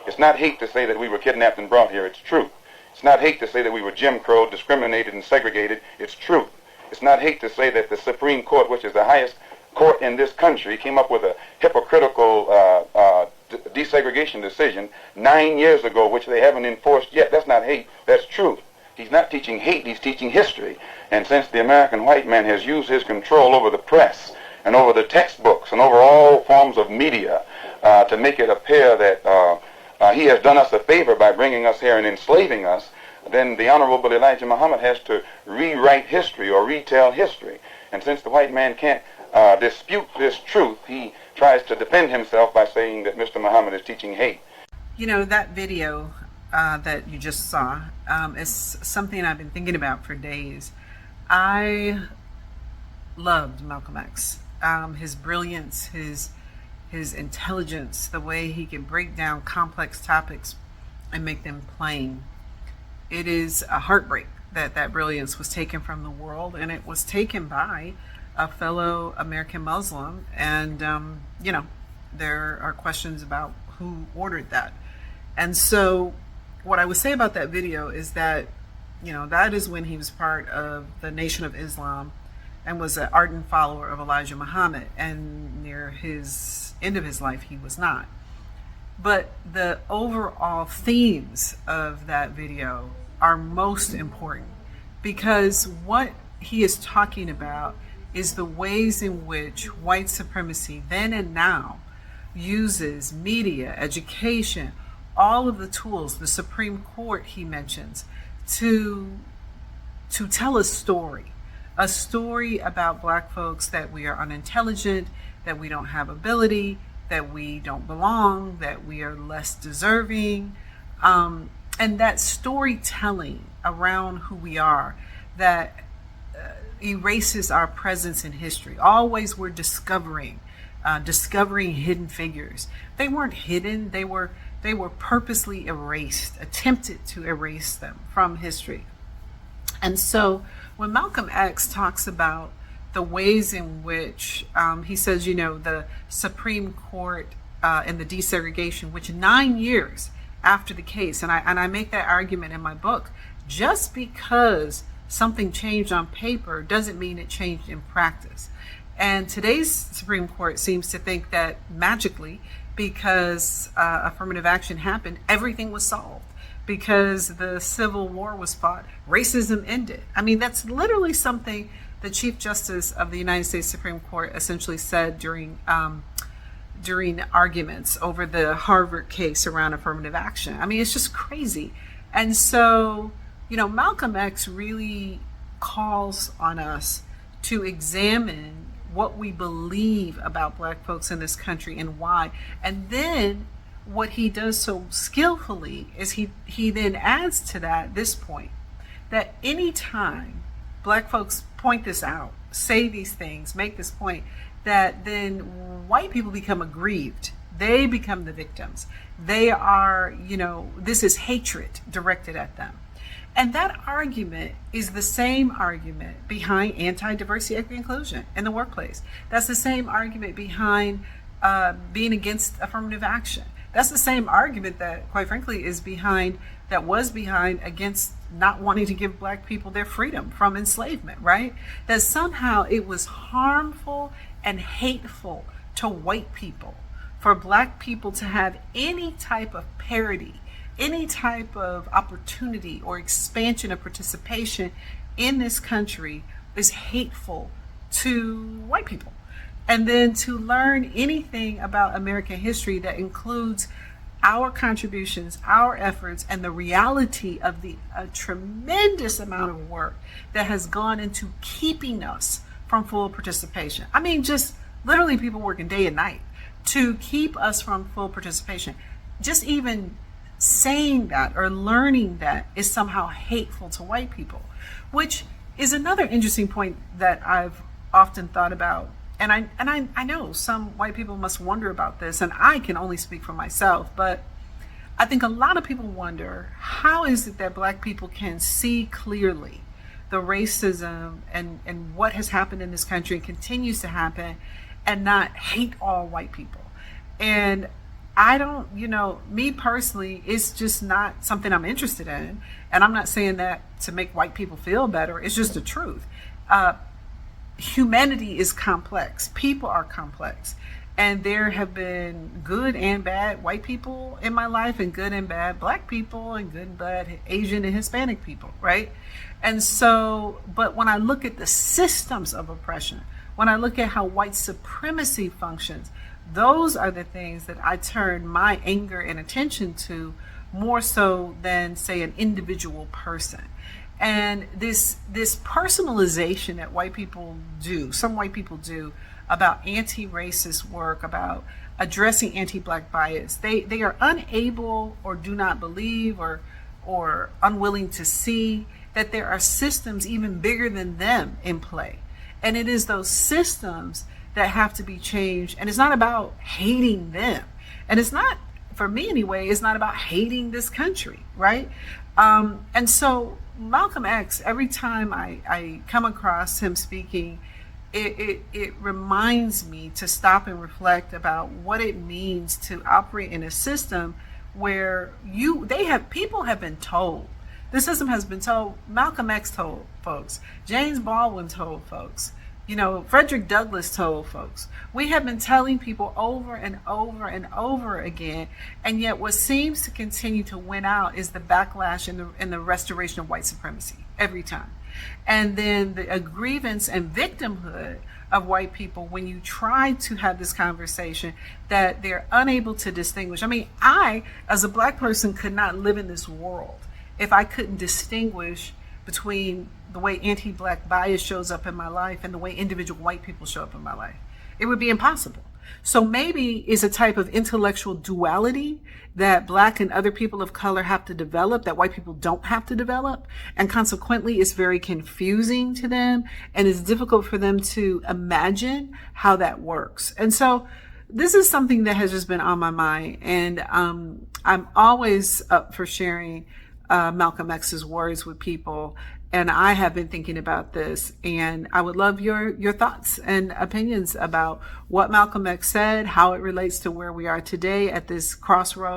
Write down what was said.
It's not hate to say that we were kidnapped and brought here. It's truth. It's not hate to say that we were Jim Crow, discriminated and segregated. It's truth. It's not hate to say that the Supreme Court, which is the highest court in this country, came up with a hypocritical desegregation decision 9 years ago, which they haven't enforced yet. That's not hate. That's truth. He's not teaching hate. He's teaching history. And since the American white man has used his control over the press and over the textbooks and over all forms of media to make it appear that he has done us a favor by bringing us here and enslaving us, then the Honorable Elijah Muhammad has to rewrite history or retell history. And since the white man can't dispute this truth, he tries to defend himself by saying that Mr. Muhammad is teaching hate. You know, that video that you just saw is something I've been thinking about for days. I loved Malcolm X. His brilliance, his intelligence, the way he can break down complex topics and make them plain. It is a heartbreak that that brilliance was taken from the world, and it was taken by a fellow American Muslim. And, you know, there are questions about who ordered that. And so what I would say about that video is that, you know, that is when he was part of the Nation of Islam and was an ardent follower of Elijah Muhammad. And near his end of his life, he was not. But the overall themes of that video are most important, because what he is talking about is the ways in which white supremacy then and now uses media, education, all of the tools, the Supreme Court he mentions, to tell a story about black folks, that we are unintelligent, that we don't have ability, that we don't belong, that we are less deserving. And that storytelling around who we are, that erases our presence in history. Always we're discovering hidden figures. They weren't hidden, they were purposely erased, attempted to erase them from history. And so when Malcolm X talks about the ways in which he says, you know, the Supreme Court and the desegregation, which 9 years after the case, and I make that argument in my book, just because something changed on paper doesn't mean it changed in practice. And today's Supreme Court seems to think that magically, because affirmative action happened, everything was solved. Because the Civil War was fought, racism ended. I mean, that's literally something the Chief Justice of the United States Supreme Court essentially said during arguments over the Harvard case around affirmative action. I mean, it's just crazy. And so, you know, Malcolm X really calls on us to examine what we believe about black folks in this country and why. And then what he does so skillfully is he then adds to that this point, that anytime black folks point this out, say these things, make this point, that then white people become aggrieved. They become the victims. They are, you know, this is hatred directed at them. And that argument is the same argument behind anti-diversity, equity, inclusion in the workplace. That's the same argument behind being against affirmative action. That's the same argument that, quite frankly, was behind against not wanting to give black people their freedom from enslavement, right? That somehow it was harmful and hateful to white people for black people to have any type of parity, any type of opportunity or expansion of participation in this country is hateful to white people. And then to learn anything about American history that includes our contributions, our efforts, and the reality of the tremendous amount of work that has gone into keeping us from full participation. I mean, just literally people working day and night to keep us from full participation. Just even saying that or learning that is somehow hateful to white people, which is another interesting point that I've often thought about. And I know some white people must wonder about this, and I can only speak for myself, but I think a lot of people wonder, how is it that black people can see clearly the racism and what has happened in this country and continues to happen and not hate all white people? And I don't, me personally, it's just not something I'm interested in. And I'm not saying that to make white people feel better. It's just the truth. Humanity is complex. People are complex. And there have been good and bad white people in my life, and good and bad black people, and good and bad Asian and Hispanic people, right? And so, but when I look at the systems of oppression, when I look at how white supremacy functions, those are the things that I turn my anger and attention to more so than, say, an individual person. And this personalization that white people do, some white people do, about anti-racist work, about addressing anti-black bias, they are unable or do not believe or unwilling to see that there are systems even bigger than them in play. And it is those systems that have to be changed. And it's not about hating them. And it's not, for me anyway, it's not about hating this country, right? And so Malcolm X, every time I come across him speaking, it reminds me to stop and reflect about what it means to operate in a system where people have been told. The system has been told. Malcolm X told folks. James Baldwin told folks. Frederick Douglass told folks. We have been telling people over and over and over again, and yet what seems to continue to win out is the backlash and the restoration of white supremacy every time. And then the grievance and victimhood of white people when you try to have this conversation that they're unable to distinguish. I mean, I, as a black person, could not live in this world if I couldn't distinguish between the way anti-black bias shows up in my life and the way individual white people show up in my life. It would be impossible. So maybe it's a type of intellectual duality that black and other people of color have to develop that white people don't have to develop. And consequently, it's very confusing to them and it's difficult for them to imagine how that works. And so this is something that has just been on my mind. And I'm always up for sharing Malcolm X's words with people. And I have been thinking about this, and I would love your thoughts and opinions about what Malcolm X said, how it relates to where we are today at this crossroads.